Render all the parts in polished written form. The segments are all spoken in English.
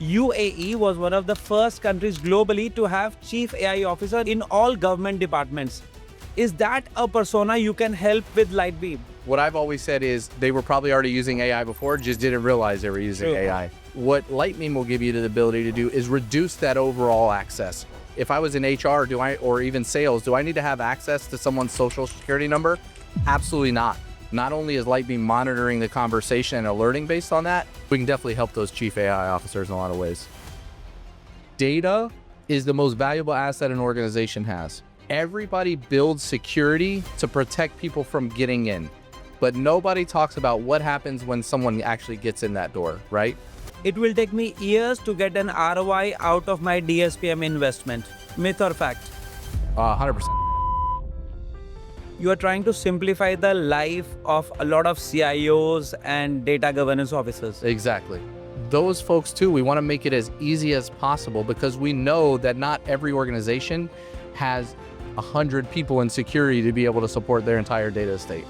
UAE was one of the first countries globally to have Chief AI Officer in all government departments. Is that a persona you can help with Lightbeam? What I've always said is they were probably already using AI before, just didn't realize they were using True. AI. What Lightbeam will give you the ability to do is reduce that overall access. If I was in HR, or even sales, do I need to have access to someone's social security number? Absolutely not. Not only is Lightbeam monitoring the conversation and alerting based on that, we can definitely help those chief AI officers in a lot of ways. Data is the most valuable asset an organization has. Everybody builds security to protect people from getting in, but nobody talks about what happens when someone actually gets in that door, right? It will take me years to get an ROI out of my DSPM investment. Myth or fact? 100%. You are trying to simplify the life of a lot of CIOs and data governance officers. Exactly. Those folks too, we want to make it as easy as possible because we know that not every organization has 100 people in security to be able to support their entire data estate.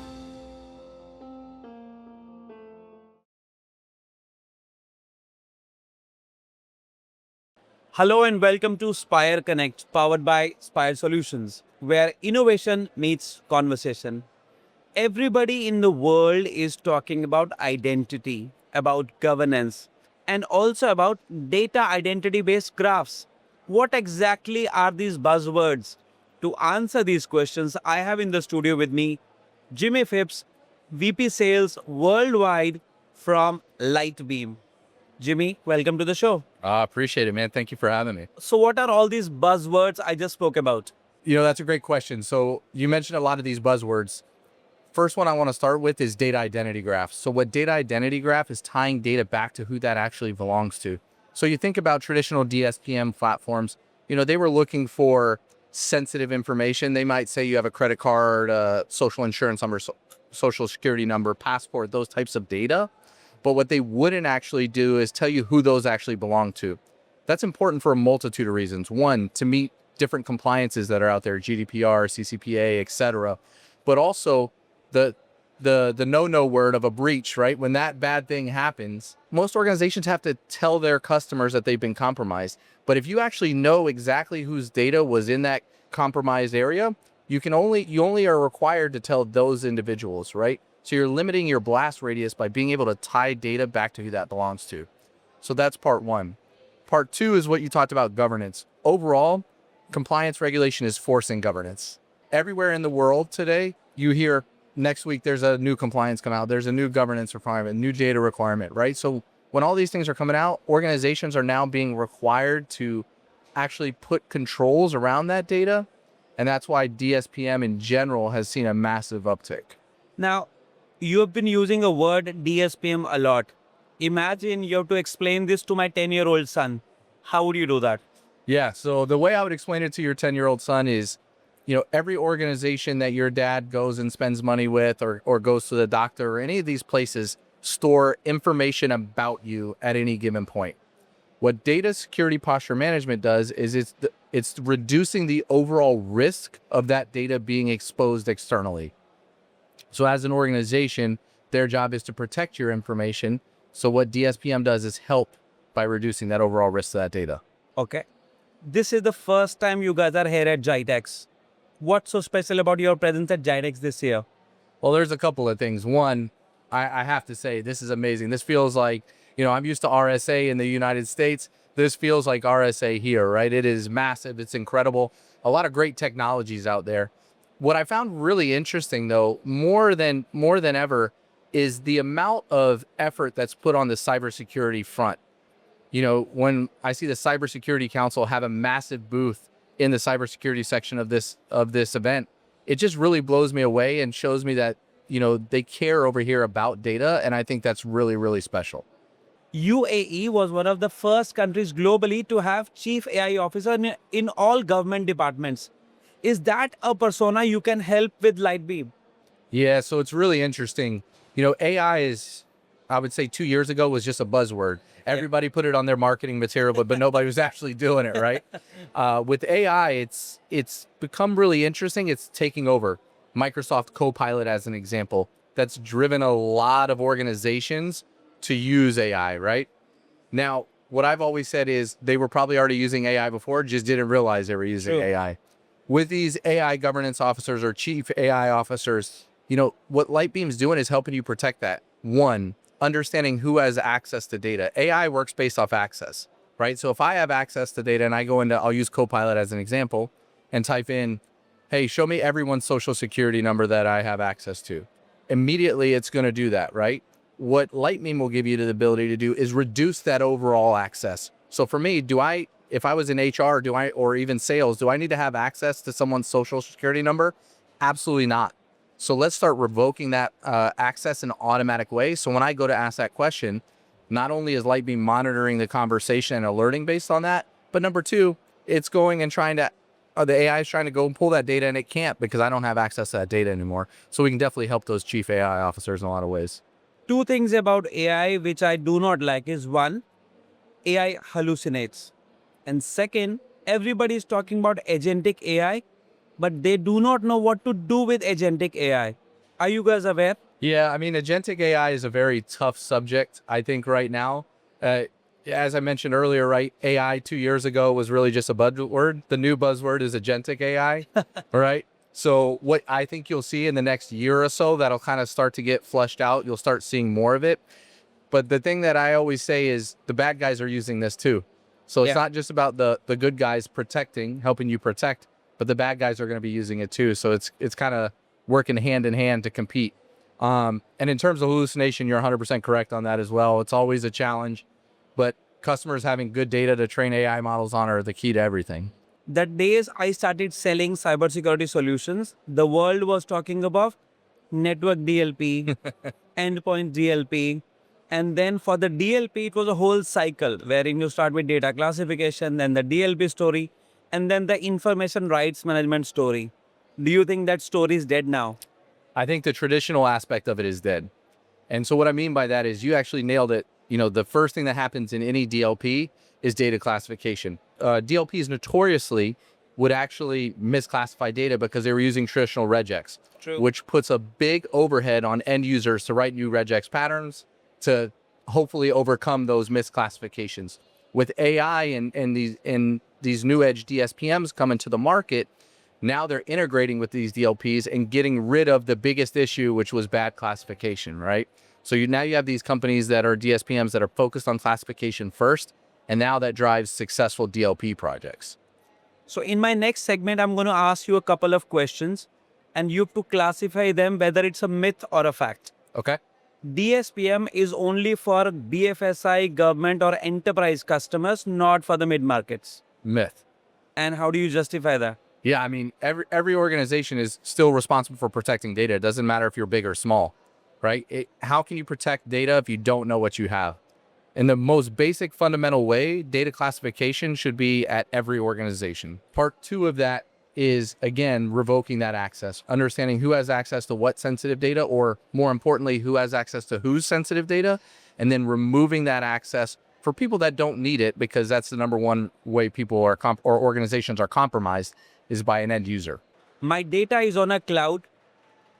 Hello and welcome to Spire Connect, powered by Spire Solutions, where innovation meets conversation. Everybody in the world is talking about identity, about governance, and also about data identity-based graphs. What exactly are these buzzwords? To answer these questions, I have in the studio with me Jimmy Phipps, VP Sales Worldwide from Lightbeam. Jimmy, welcome to the show. Appreciate it, man. Thank you for having me. So what are all these buzzwords I just spoke about? That's a great question. So you mentioned a lot of these buzzwords. First one I want to start with is data identity graph. So what data identity graph is tying data back to who that actually belongs to. So you think about traditional DSPM platforms, they were looking for sensitive information. They might say you have a credit card, social insurance number, social security number, passport, those types of data. But what they wouldn't actually do is tell you who those actually belong to. That's important for a multitude of reasons. One, to meet different compliances that are out there, GDPR, CCPA, et cetera. But also the no-no word of a breach, right? When that bad thing happens, most organizations have to tell their customers that they've been compromised. But if you actually know exactly whose data was in that compromised area, you only are required to tell those individuals, right? So you're limiting your blast radius by being able to tie data back to who that belongs to. So that's part one. Part two is what you talked about, governance. Overall, compliance regulation is forcing governance. Everywhere in the world today, you hear next week there's a new compliance come out, there's a new governance requirement, new data requirement, right? So when all these things are coming out, organizations are now being required to actually put controls around that data. And that's why DSPM in general has seen a massive uptick. Now, you have been using a word DSPM a lot. Imagine you have to explain this to my 10-year-old son. How would you do that? Yeah, so the way I would explain it to your 10-year-old son is, every organization that your dad goes and spends money with or goes to the doctor or any of these places store information about you at any given point. What data security posture management does is it's reducing the overall risk of that data being exposed externally. So as an organization, their job is to protect your information. So what DSPM does is help by reducing that overall risk to that data. Okay. This is the first time you guys are here at GITEX. What's so special about your presence at GITEX this year? Well, there's a couple of things. One, I have to say, this is amazing. This feels like, I'm used to RSA in the United States. This feels like RSA here, right? It is massive. It's incredible. A lot of great technologies out there. What I found really interesting, though, more than ever, is the amount of effort that's put on the cybersecurity front. When I see the Cybersecurity Council have a massive booth in the cybersecurity section of this event, it just really blows me away and shows me that, they care over here about data. And I think that's really, really special. UAE was one of the first countries globally to have Chief AI Officer in all government departments. Is that a persona you can help with Lightbeam? Yeah, so it's really interesting. AI is, I would say 2 years ago was just a buzzword. Everybody put it on their marketing material, but nobody was actually doing it, right? With AI, it's become really interesting. It's taking over. Microsoft Copilot as an example. That's driven a lot of organizations to use AI, right? Now, what I've always said is they were probably already using AI before, just didn't realize they were using True. AI. With these AI governance officers or chief AI officers, you know, what Lightbeam's doing is helping you protect that. One, understanding who has access to data. AI works based off access, right? So if I have access to data and I go into, I'll use Copilot as an example and type in, hey, show me everyone's social security number that I have access to. Immediately, it's going to do that, right? What Lightbeam will give you the ability to do is reduce that overall access. So for me, if I was in HR, or even sales, do I need to have access to someone's social security number? Absolutely not. So let's start revoking that access in an automatic way. So when I go to ask that question, not only is Lightbeam monitoring the conversation and alerting based on that, but number two, it's going and trying to, the AI is trying to go and pull that data and it can't because I don't have access to that data anymore. So we can definitely help those chief AI officers in a lot of ways. Two things about AI which I do not like is one, AI hallucinates. And second, everybody is talking about agentic AI, but they do not know what to do with agentic AI. Are you guys aware? Yeah, I mean, agentic AI is a very tough subject, I think, right now. As I mentioned earlier, right, AI 2 years ago was really just a buzzword. The new buzzword is agentic AI, right? So what I think you'll see in the next year or so, that'll kind of start to get flushed out. You'll start seeing more of it. But the thing that I always say is the bad guys are using this too. So it's Yeah. not just about the good guys helping you protect, but the bad guys are going to be using it too. So it's kind of working hand in hand to compete. And in terms of hallucination, you're 100% correct on that as well. It's always a challenge, but customers having good data to train AI models on are the key to everything. The days I started selling cybersecurity solutions, the world was talking about network DLP, endpoint DLP, and then for the DLP, it was a whole cycle wherein you start with data classification, then the DLP story, and then the information rights management story. Do you think that story is dead now? I think the traditional aspect of it is dead. And so what I mean by that is you actually nailed it. You know, the first thing that happens in any DLP is data classification. DLPs notoriously would actually misclassify data because they were using traditional regex, True. which puts a big overhead on end users to write new regex patterns to hopefully overcome those misclassifications. With AI and these new edge DSPMs coming to the market, now they're integrating with these DLPs and getting rid of the biggest issue, which was bad classification, right? So now you have these companies that are DSPMs that are focused on classification first, and now that drives successful DLP projects. So in my next segment, I'm going to ask you a couple of questions and you have to classify them whether it's a myth or a fact. Okay. DSPM is only for DFSI, government or enterprise customers, not for the mid-markets. Myth. And how do you justify that? Yeah, I mean, every organization is still responsible for protecting data. It doesn't matter if you're big or small, right? How can you protect data if you don't know what you have? In the most basic fundamental way, data classification should be at every organization. Part two of that is, again, revoking that access, understanding who has access to what sensitive data, or more importantly, who has access to whose sensitive data, and then removing that access for people that don't need it, because that's the number one way people are or organizations are compromised is by an end user. My data is on a cloud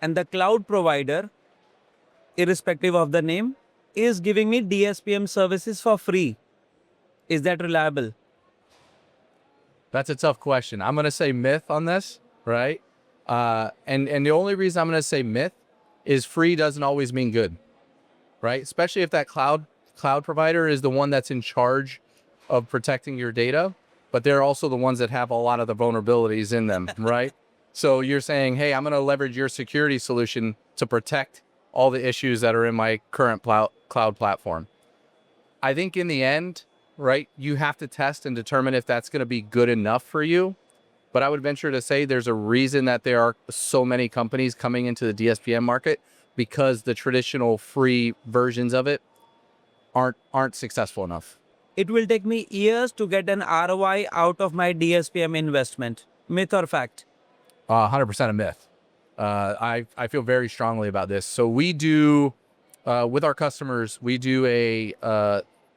and the cloud provider, irrespective of the name, is giving me DSPM services for free. Is that reliable? That's a tough question. I'm going to say myth on this, right? And the only reason I'm going to say myth is free doesn't always mean good, right? Especially if that cloud provider is the one that's in charge of protecting your data, but they're also the ones that have a lot of the vulnerabilities in them, right? So you're saying, hey, I'm going to leverage your security solution to protect all the issues that are in my current cloud platform. I think in the end, right, you have to test and determine if that's going to be good enough for you. But I would venture to say there's a reason that there are so many companies coming into the DSPM market, because the traditional free versions of it aren't successful enough. It will take me years to get an ROI out of my DSPM investment. Myth or fact? 100% a myth. I feel very strongly about this. So we do, with our customers, we do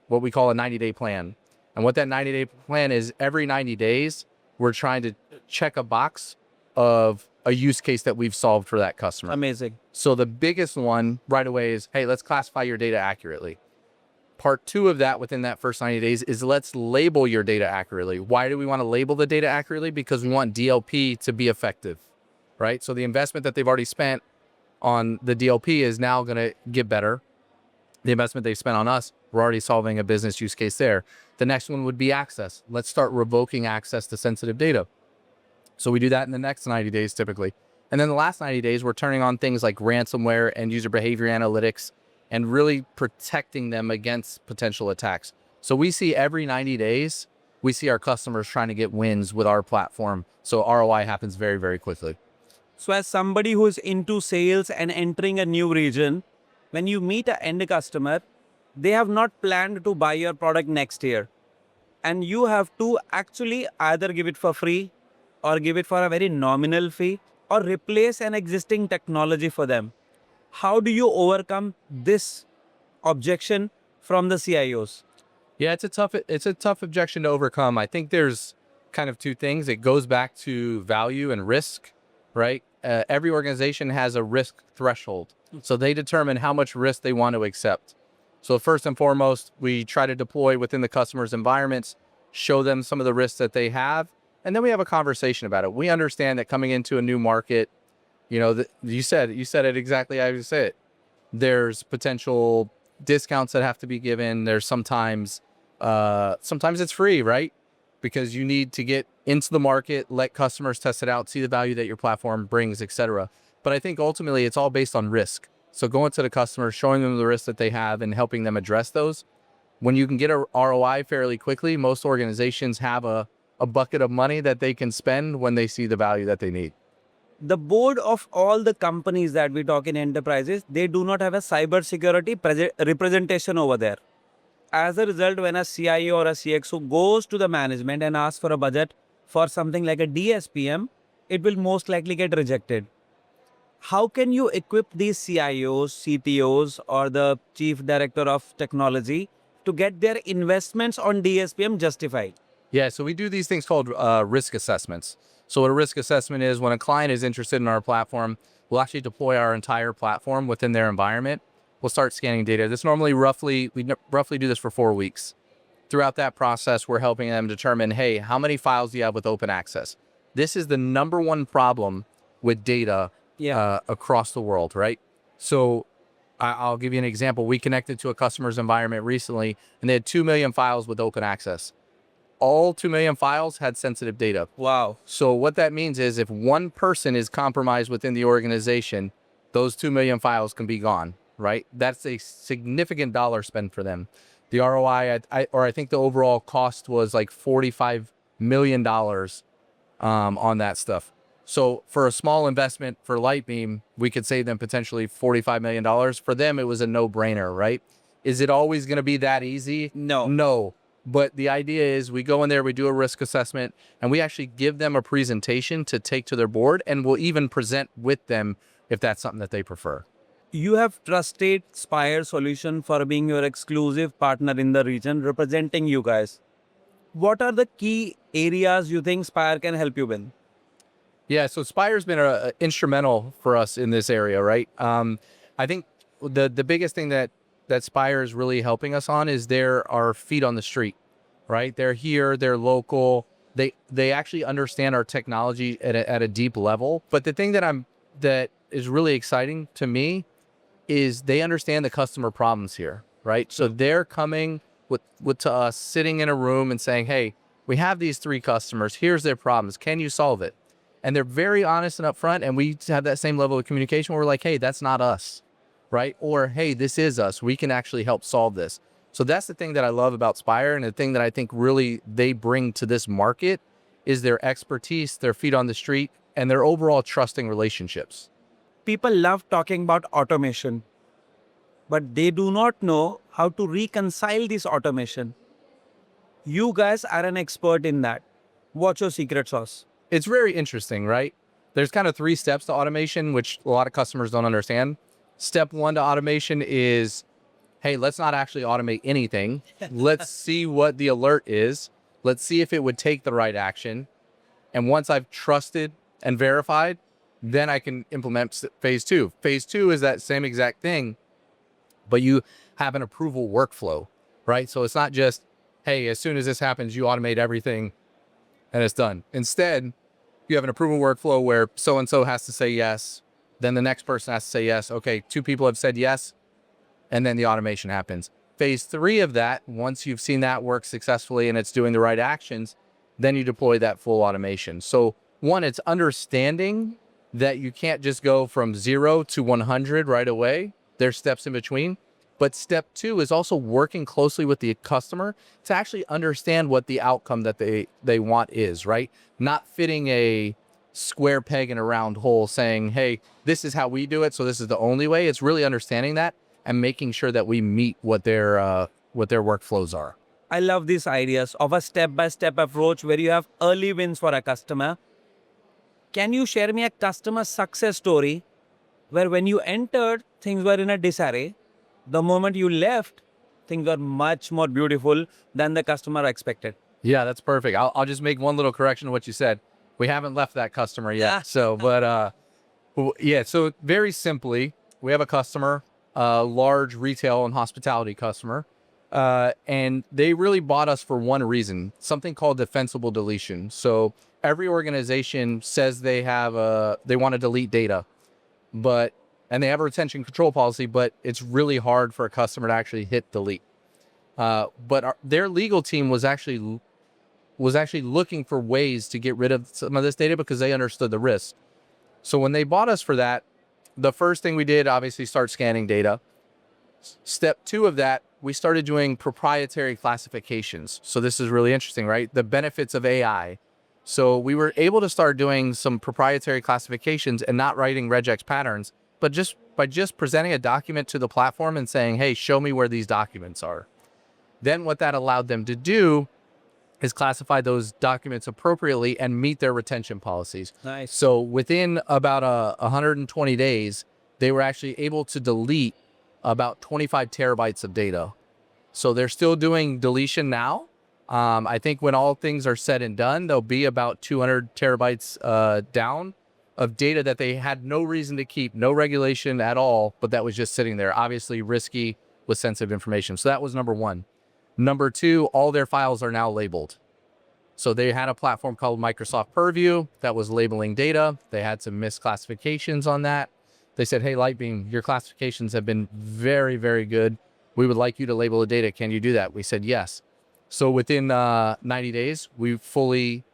what we call a 90-day plan. And what that 90-day plan is, every 90 days, we're trying to check a box of a use case that we've solved for that customer. Amazing. So the biggest one right away is, hey, let's classify your data accurately. Part two of that within that first 90 days is let's label your data accurately. Why do we want to label the data accurately? Because we want DLP to be effective, right? So the investment that they've already spent on the DLP is now going to get better. The investment they've spent on us, we're already solving a business use case there. The next one would be access. Let's start revoking access to sensitive data. So we do that in the next 90 days typically. And then the last 90 days, we're turning on things like ransomware and user behavior analytics and really protecting them against potential attacks. So we see every 90 days, we see our customers trying to get wins with our platform. So ROI happens very, very quickly. So, as somebody who is into sales and entering a new region, when you meet an end customer, they have not planned to buy your product next year. And you have to actually either give it for free or give it for a very nominal fee or replace an existing technology for them. How do you overcome this objection from the CIOs? Yeah, it's a tough objection to overcome. I think there's kind of two things. It goes back to value and risk, right? Every organization has a risk threshold. So they determine how much risk they want to accept. So first and foremost, we try to deploy within the customer's environments, show them some of the risks that they have, and then we have a conversation about it. We understand that coming into a new market, you know, you said it exactly how you say it. There's potential discounts that have to be given. There's sometimes it's free, right? Because you need to get into the market, let customers test it out, see the value that your platform brings, etc. But I think ultimately it's all based on risk. So going to the customer, showing them the risks that they have and helping them address those. When you can get a ROI fairly quickly, most organizations have a bucket of money that they can spend when they see the value that they need. The board of all the companies that we talk in enterprises, they do not have a cybersecurity representation over there. As a result, when a CIO or a CXO goes to the management and asks for a budget for something like a DSPM, it will most likely get rejected. How can you equip these CIOs, CTOs, or the chief director of technology to get their investments on DSPM justified? Yeah, so we do these things called risk assessments. So what a risk assessment is, when a client is interested in our platform, we'll actually deploy our entire platform within their environment. We'll start scanning data. We roughly do this for 4 weeks. Throughout that process, we're helping them determine, hey, how many files do you have with open access? This is the number one problem with data across the world, right? So I'll give you an example. We connected to a customer's environment recently, and they had 2 million files with open access. All 2 million files had sensitive data. Wow. So what that means is if one person is compromised within the organization, those 2 million files can be gone, right? That's a significant dollar spend for them. The ROI, I think the overall cost was like $45 million on that stuff. So for a small investment for Lightbeam, we could save them potentially $45 million. For them, it was a no-brainer, right? Is it always going to be that easy? No. No. But the idea is we go in there, we do a risk assessment, and we actually give them a presentation to take to their board, and we'll even present with them if that's something that they prefer. You have trusted Spire Solution for being your exclusive partner in the region, representing you guys. What are the key areas you think Spire can help you with? Yeah, so Spire's been instrumental for us in this area, right? I think the biggest thing that Spire is really helping us on is they're our feet on the street, right? They're here, they're local. They actually understand our technology at a deep level. But the thing that is really exciting to me is they understand the customer problems here, right? So they're coming to us, sitting in a room and saying, hey, we have these 3 customers. Here's their problems. Can you solve it? And they're very honest and upfront. And we have that same level of communication where we're like, hey, that's not us, right? Or, hey, this is us. We can actually help solve this. So that's the thing that I love about Spire. And the thing that I think really they bring to this market is their expertise, their feet on the street, and their overall trusting relationships. People love talking about automation, but they do not know how to reconcile this automation. You guys are an expert in that. What's your secret sauce? It's very interesting, right? There's kind of 3 steps to automation, which a lot of customers don't understand. Step 1 to automation is, hey, let's not actually automate anything. Let's see what the alert is. Let's see if it would take the right action. And once I've trusted and verified, then I can implement phase 2. Phase 2 is that same exact thing, but you have an approval workflow. right? So it's not just, hey, as soon as this happens, you automate everything and it's done. Instead, you have an approval workflow where so-and-so has to say yes. Then the next person has to say yes. Okay, 2 people have said yes, and then the automation happens. Phase 3 of that, once you've seen that work successfully and it's doing the right actions, then you deploy that full automation. So one, it's understanding that you can't just go from 0 to 100 right away. There's steps in between. But step 2 is also working closely with the customer to actually understand what the outcome that they want is, right? Not fitting a square peg in a round hole saying, hey, this is how we do it, so this is the only way. It's really understanding that and making sure that we meet what their workflows are. I love these ideas of a step-by-step approach where you have early wins for a customer. Can you share me a customer success story where when you entered, things were in a disarray? The moment you left, things were much more beautiful than the customer expected. Yeah, that's perfect. I'll just make one little correction to what you said. We haven't left that customer yet. So, but yeah, so very simply, we have a customer, a large retail and hospitality customer, and they really bought us for one reason, something called defensible deletion. So every organization says they want to delete data, and they have a retention control policy, but it's really hard for a customer to actually hit delete. But their legal team was actually looking for ways to get rid of some of this data because they understood the risk. So when they bought us for that, the first thing we did, obviously, start scanning data. Step 2 of that, we started doing proprietary classifications. So this is really interesting, right? The benefits of AI. So we were able to start doing some proprietary classifications and not writing regex patterns, but just by presenting a document to the platform and saying, hey, show me where these documents are. Then what that allowed them to do is classify those documents appropriately and meet their retention policies. Nice. So within about 120 days, they were actually able to delete about 25 terabytes of data. So they're still doing deletion now. I think when all things are said and done, there'll be about 200 terabytes down of data that they had no reason to keep, no regulation at all, but that was just sitting there, obviously risky with sensitive information. So that was number 1. Number 2, all their files are now labeled. So they had a platform called Microsoft Purview that was labeling data. They had some misclassifications on that. They said, hey, Lightbeam, your classifications have been very, very good. We would like you to label the data. Can you do that? We said, yes. So within 90 days, we fully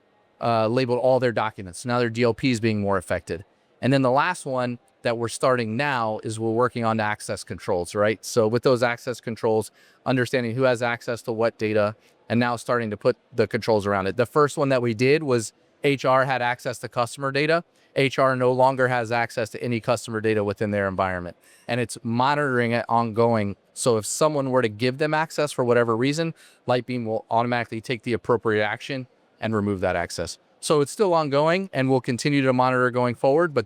labeled all their documents. Now their DLP is being more affected. And then the last one that we're starting now is we're working on access controls, right? So with those access controls, understanding who has access to what data, and now starting to put the controls around it. The first one that we did was HR had access to customer data. HR no longer has access to any customer data within their environment, and it's monitoring it ongoing. So if someone were to give them access for whatever reason, Lightbeam will automatically take the appropriate action and remove that access. So it's still ongoing, and we'll continue to monitor going forward, but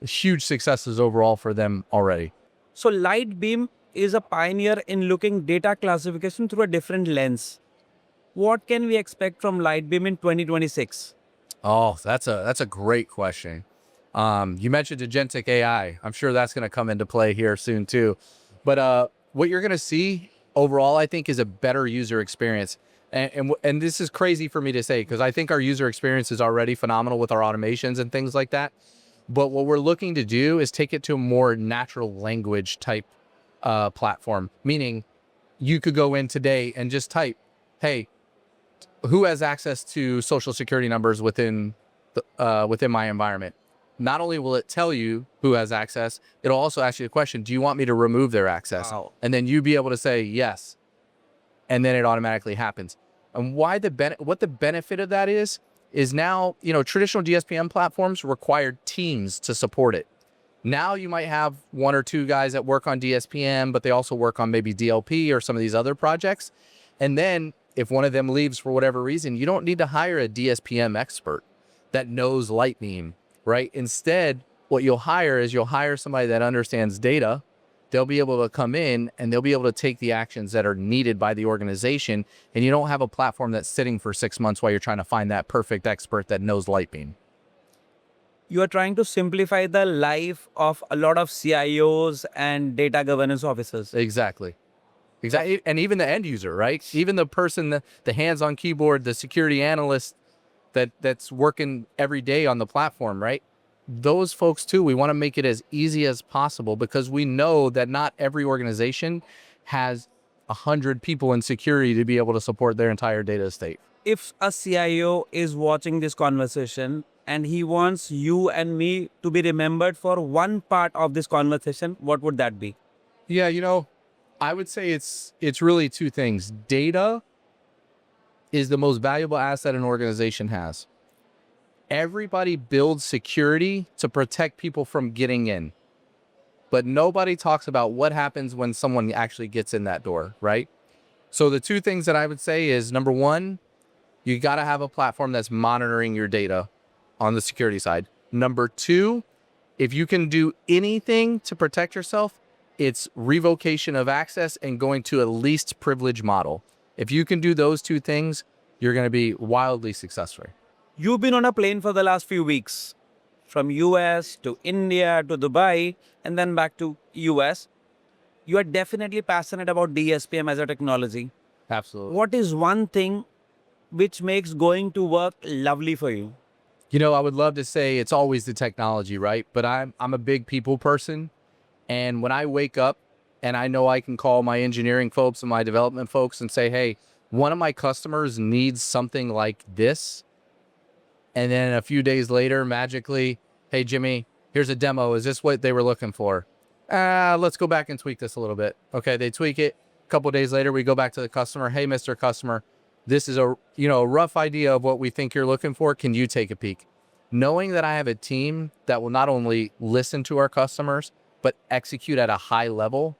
huge successes overall for them already. So Lightbeam is a pioneer in looking data classification through a different lens. What can we expect from Lightbeam in 2026? Oh, that's a great question. You mentioned Agentic AI. I'm sure that's going to come into play here soon too. But what you're going to see overall, I think, is a better user experience. And this is crazy for me to say because I think our user experience is already phenomenal with our automations and things like that. But what we're looking to do is take it to a more natural language type platform, meaning you could go in today and just type, hey, who has access to social security numbers within my environment? Not only will it tell you who has access, it'll also ask you a question. Do you want me to remove their access? Wow. And then you be able to say yes. And then it automatically happens. And what the benefit of that is now, traditional DSPM platforms required teams to support it. Now you might have 1 or 2 guys that work on DSPM, but they also work on maybe DLP or some of these other projects. And then if one of them leaves for whatever reason, you don't need to hire a DSPM expert that knows Lightbeam, right? Instead, what you'll hire somebody that understands data. They'll be able to come in and they'll be able to take the actions that are needed by the organization. And you don't have a platform that's sitting for 6 months while you're trying to find that perfect expert that knows Lightbeam. You are trying to simplify the life of a lot of CIOs and data governance officers. Exactly. Exactly. And even the end user, right? Even the person, the hands-on keyboard, the security analyst that's working every day on the platform, right? Those folks too, we want to make it as easy as possible because we know that not every organization has 100 people in security to be able to support their entire data estate. If a CIO is watching this conversation and he wants you and me to be remembered for one part of this conversation, what would that be? Yeah, I would say it's really two things. Data is the most valuable asset an organization has. Everybody builds security to protect people from getting in, but nobody talks about what happens when someone actually gets in that door, right? So the two things that I would say is, number one, you got to have a platform that's monitoring your data on the security side. Number two, if you can do anything to protect yourself, it's revocation of access and going to a least privilege model. If you can do those two things, you're going to be wildly successful. You've been on a plane for the last few weeks, from US to India to Dubai and then back to US. You are definitely passionate about DSPM as a technology. Absolutely. What is one thing which makes going to work lovely for you? I would love to say it's always the technology, right? But I'm a big people person. And when I wake up and I know I can call my engineering folks and my development folks and say, hey, one of my customers needs something like this. And then a few days later, magically, hey, Jimmy, here's a demo. Is this what they were looking for? Let's go back and tweak this a little bit. Okay, they tweak it. A couple of days later, we go back to the customer. Hey, Mr. Customer, this is a rough idea of what we think you're looking for. Can you take a peek? Knowing that I have a team that will not only listen to our customers, but execute at a high level,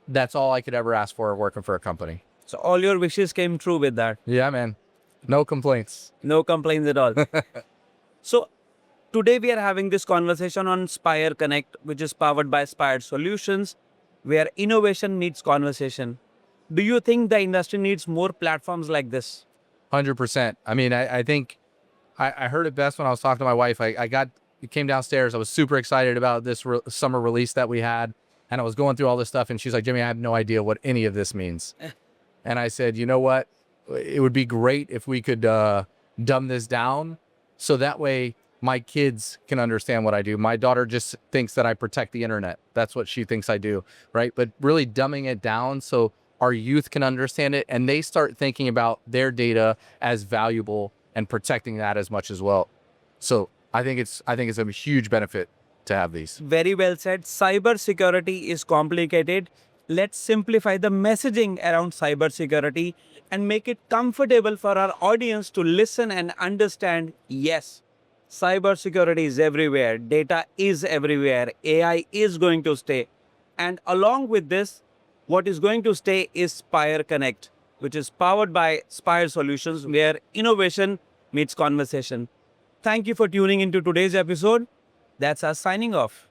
that's all I could ever ask for working for a company. So all your wishes came true with that. Yeah, man. No complaints. No complaints at all. So today we are having this conversation on Spire Connect, which is powered by Spire Solutions, where innovation meets conversation. Do you think the industry needs more platforms like this? 100%. I mean, I think I heard it best when I was talking to my wife. It came downstairs. I was super excited about this summer release that we had. And I was going through all this stuff. And she's like, Jimmy, I have no idea what any of this means. And I said, you know what? It would be great if we could dumb this down so that way my kids can understand what I do. My daughter just thinks that I protect the internet. That's what she thinks I do, right? But really dumbing it down so our youth can understand it and they start thinking about their data as valuable and protecting that as much as well. So I think it's a huge benefit to have these. Very well said. Cybersecurity is complicated. Let's simplify the messaging around cybersecurity and make it comfortable for our audience to listen and understand. Yes, cybersecurity is everywhere. Data is everywhere. AI is going to stay. And along with this, what is going to stay is Spire Connect, which is powered by Spire Solutions, where innovation meets conversation. Thank you for tuning into today's episode. That's us signing off.